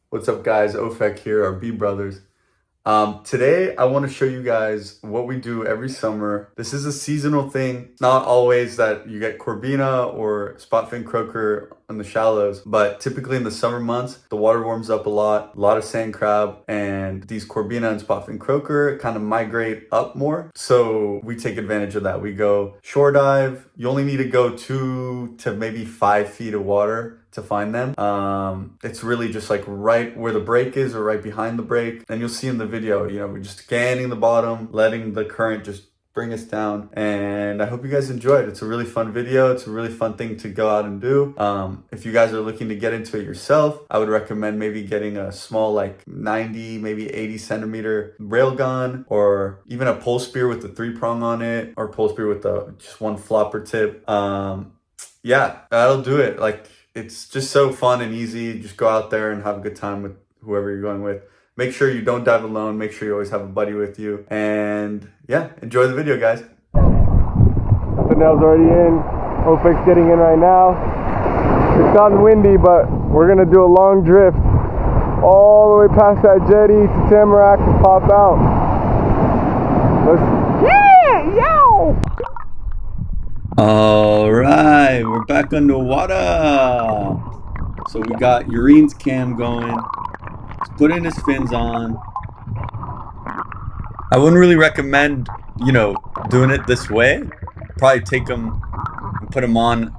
What's up, guys? Ofek here, our B brothers. Today, I want to show you guys what we do every summer. This is a seasonal thing. Not always that you get Corbina or spotfin croaker in the shallows, but typically in the summer months, the water warms up a lot of sand crab, and these Corbina and spotfin croaker kind of migrate up more. So we take advantage of that. We go shore dive. You only need to go 2 to maybe 5 feet of water to find them. It's really just like right where the break is or right behind the break. And you'll see in the video, we're just scanning the bottom, letting the current just bring us down. And I hope you guys enjoy it. It's a really fun video. It's a really fun thing to go out and do. If you guys are looking to get into it yourself, I would recommend maybe getting a small, like 90, maybe 80 centimeter rail gun, or even a pole spear with the 3-prong on it, or pole spear with just one flopper tip. Yeah, that'll do it. Like, it's just so fun and easy. Just go out there and have a good time with whoever you're going with. Make sure you don't dive alone. Make sure you always have a buddy with you. And yeah, enjoy the video, guys. The nail's already in. Ofek's getting in right now. It's gotten windy, but we're gonna do a long drift all the way past that jetty to Tamarack and pop out. Yo! All right, we're back underwater. So we got Urine's cam going. He's putting his fins on. I wouldn't really recommend, doing it this way. Probably take them and put them on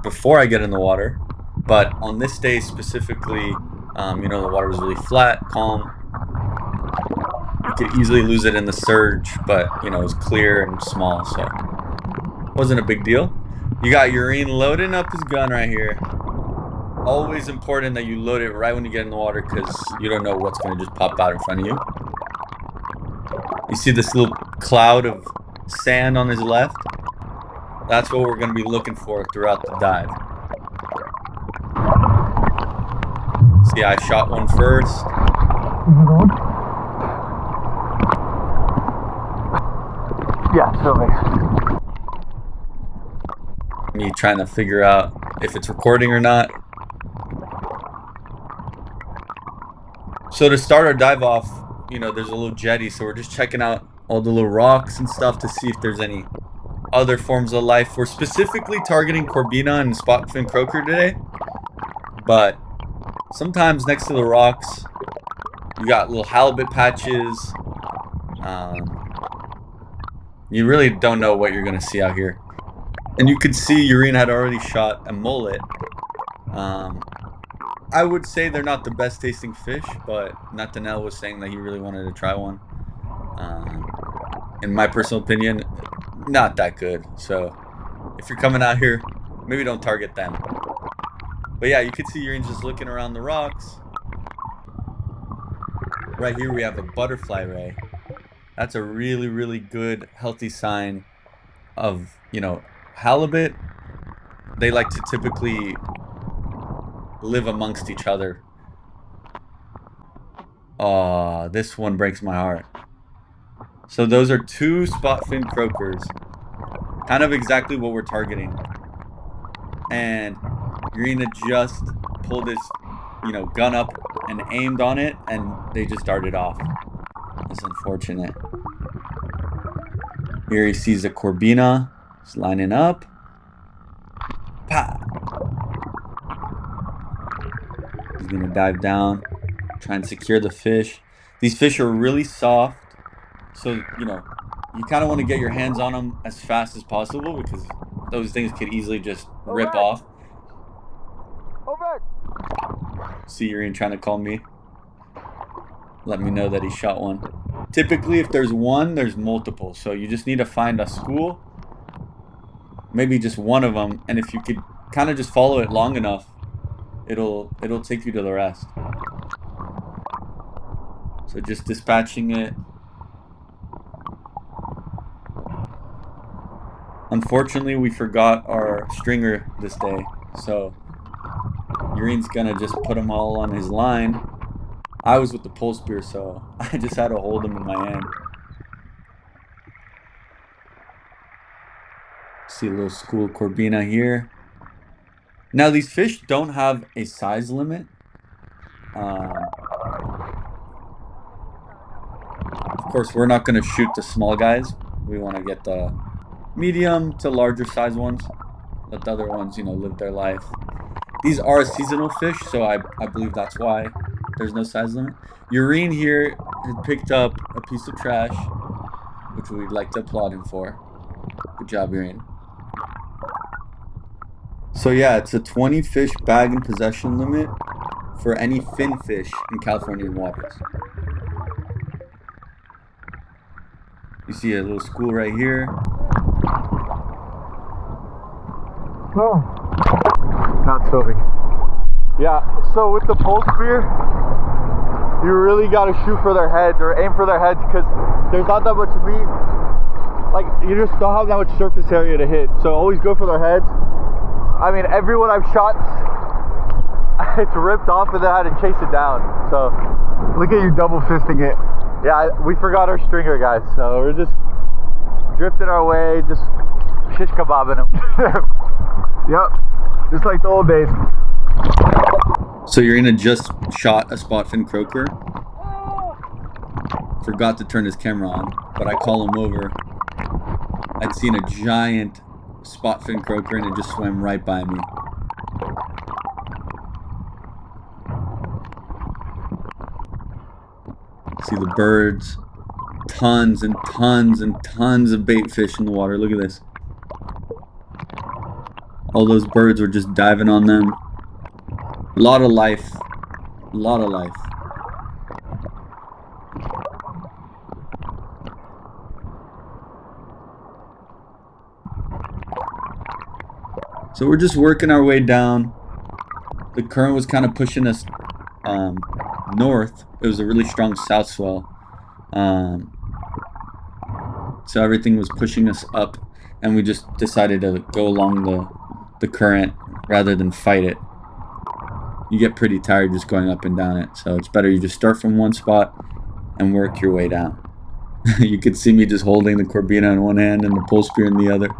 before I get in the water. But on this day specifically, the water was really flat, calm. You could easily lose it in the surge, but, it was clear and small, so wasn't a big deal. You got Urine loading up his gun right here. Always important that you load it right when you get in the water, because you don't know what's going to just pop out in front of you. You see this little cloud of sand on his left? That's what we're going to be looking for throughout the dive. See, I shot one first. Yeah, totally. Me trying to figure out if it's recording or not. So to start our dive off, there's a little jetty, so we're just checking out all the little rocks and stuff to see if there's any other forms of life. We're specifically targeting Corbina and spotfin croaker today, but sometimes next to the rocks, you got little halibut patches. You really don't know what you're going to see out here. And you could see Urine had already shot a mullet. I would say they're not the best tasting fish, but Nathaniel was saying that he really wanted to try one. In my personal opinion, not that good. So if you're coming out here, maybe don't target them. But yeah, you can see Urine just looking around the rocks. Right here we have a butterfly ray. That's a really, really good, healthy sign of, halibut. They like to typically live amongst each other. Oh, this one breaks my heart. So those are 2 spotfin croakers. Kind of exactly what we're targeting. And Urina just pulled his, gun up and aimed on it, and they just darted off. That's unfortunate. Here he sees a Corbina. He's lining up. Pa! He's gonna dive down, try and secure the fish. These fish are really soft, so you kind of want to get your hands on them as fast as possible, because those things could easily just rip off. See Urine trying to call me. Let me know that he shot one. Typically, if there's one, there's multiple. So you just need to find a school, maybe just one of them, and if you could kind of just follow it long enough, it'll take you to the rest. So just dispatching it. Unfortunately, we forgot our stringer this day, so Urine's gonna just put them all on his line. I was with the pole spear, so I just had to hold them in my hand. See a little school Corbina here. Now, these fish don't have a size limit. Of course, we're not going to shoot the small guys. We want to get the medium to larger size ones. Let the other ones, live their life. These are seasonal fish, so I believe that's why there's no size limit. Urine here had picked up a piece of trash, which we'd like to applaud him for. Good job, Urine. So yeah, it's a 20 fish bag and possession limit for any fin fish in Californian waters. You see a little school right here. Oh, not filming. Yeah, so with the pole spear, you really got to shoot for their heads or aim for their heads because there's not that much meat. Like, you just don't have that much surface area to hit. So always go for their heads. I mean, everyone I've shot, it's ripped off and then I had to chase it down. So look at you double fisting it. Yeah, we forgot our stringer, guys. So we're just drifting our way, just shish kebabbing them. Yep, just like the old days. So Urina just shot a spot fin croaker. Forgot to turn his camera on, but I call him over. I'd seen a giant spot fin croaker and it just swam right by me. See the birds, tons and tons and tons of bait fish in the water. Look at this. All those birds were just diving on them. A lot of life. A lot of life. So we're just working our way down. The current was kind of pushing us north. It was a really strong south swell. So everything was pushing us up, and we just decided to go along the current rather than fight it. You get pretty tired just going up and down it, so it's better you just start from one spot and work your way down. You could see me just holding the Corbina in one hand and the pole spear in the other.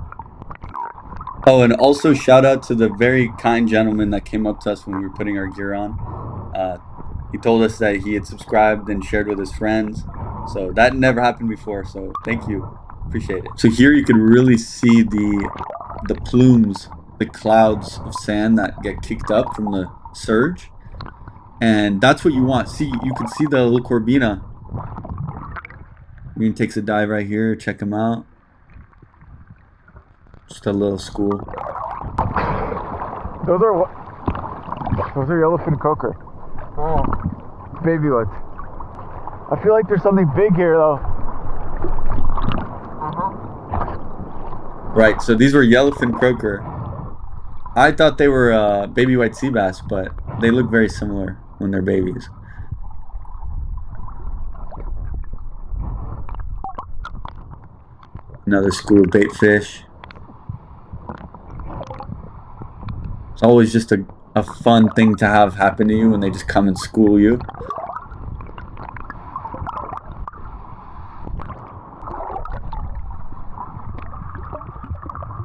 Oh, and also shout out to the very kind gentleman that came up to us when we were putting our gear on. He told us that he had subscribed and shared with his friends. So that never happened before, so thank you. Appreciate it. So here you can really see the plumes, the clouds of sand that get kicked up from the surge. And that's what you want. See, you can see the little Corbina. Green takes a dive right here. Check him out. Just a little school. Those are yellowfin croaker. Oh, baby ones. I feel like there's something big here though. Right, so these were yellowfin croaker. I thought they were baby white sea bass, but they look very similar when they're babies. Another school of bait fish. It's always just a fun thing to have happen to you when they just come and school you.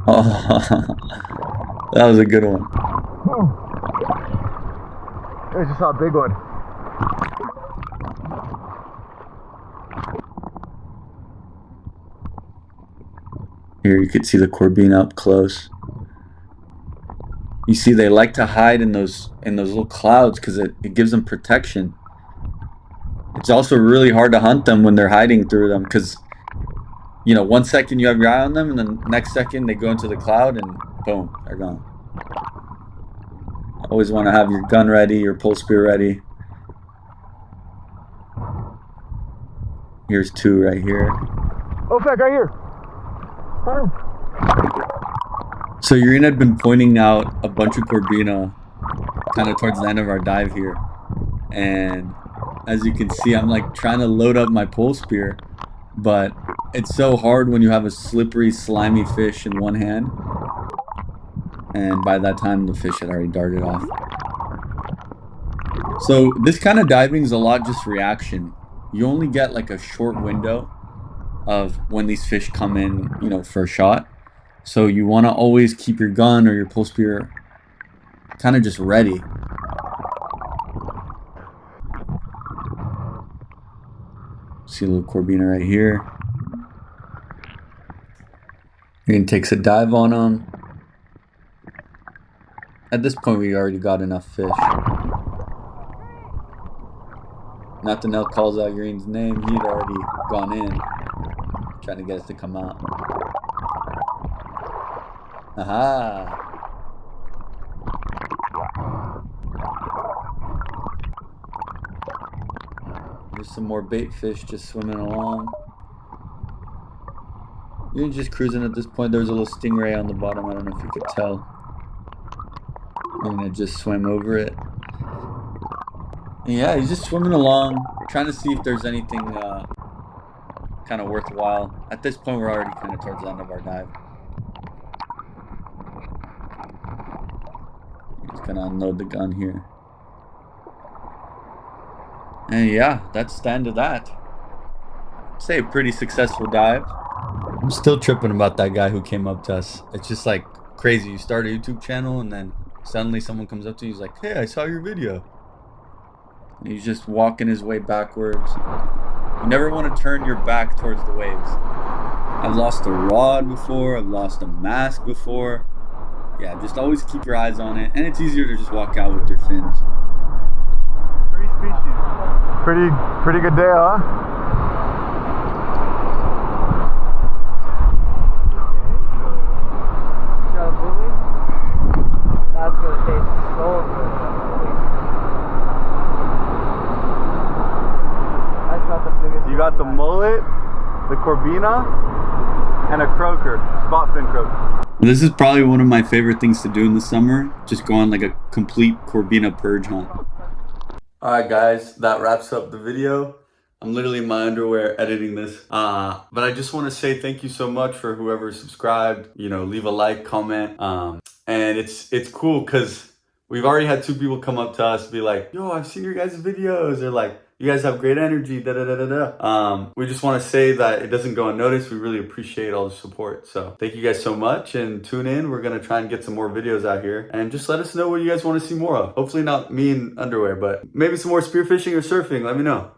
Oh, that was a good one. I just saw a big one. Here you can see the Corbina up close. You see they like to hide in those little clouds because it gives them protection. It's also really hard to hunt them when they're hiding through them because, you know, 1 second you have your eye on them and then next second they go into the cloud and boom, they're gone. Always want to have your gun ready, your pole spear ready. Here's two right here. Oh, fuck, right here. So Urina had been pointing out a bunch of Corbina kind of towards the end of our dive here. And as you can see, I'm like trying to load up my pole spear, but it's so hard when you have a slippery, slimy fish in one hand. And by that time, the fish had already darted off. So this kind of diving is a lot just reaction. You only get like a short window of when these fish come in, you know, for a shot. So you want to always keep your gun or your pole spear kind of just ready. See a little corbina right here. Ian takes a dive on him. At this point, we already got enough fish. Nothing else calls out Green's name. He'd already gone in, trying to get us to come out. Aha! There's some more bait fish just swimming along. You're just cruising at this point. There's a little stingray on the bottom. I don't know if you could tell. You're gonna just swim over it. And yeah, he's just swimming along, trying to see if there's anything kind of worthwhile. At this point, we're already kind of towards the end of our dive. He's gonna unload the gun here. And yeah, that's the end of that. I'd say a pretty successful dive. I'm still tripping about that guy who came up to us. It's just like crazy. You start a YouTube channel and then suddenly someone comes up to you. He's like, "Hey, I saw your video." And he's just walking his way backwards. You never want to turn your back towards the waves. I've lost a rod before. I've lost a mask before. Yeah, just always keep your eyes on it. And it's easier to just walk out with your fins. 3 species. Pretty good day, huh? Got a bully? That's gonna taste so good. I caught the biggest. You got the mullet, the corbina, and a croaker, spot fin croaker. This is probably one of my favorite things to do in the summer. Just go on like a complete corbina purge hunt. Alright guys, that wraps up the video. I'm literally in my underwear editing this. But I just want to say thank you so much for whoever subscribed. You know, leave a like, comment. And it's cool because we've already had 2 people come up to us be like, "Yo, I've seen your guys' videos." They're like, "You guys have great energy, da da da da da." We just want to say that it doesn't go unnoticed. We really appreciate all the support. So thank you guys so much and tune in. We're going to try and get some more videos out here and just let us know what you guys want to see more of. Hopefully not me in underwear, but maybe some more spearfishing or surfing. Let me know.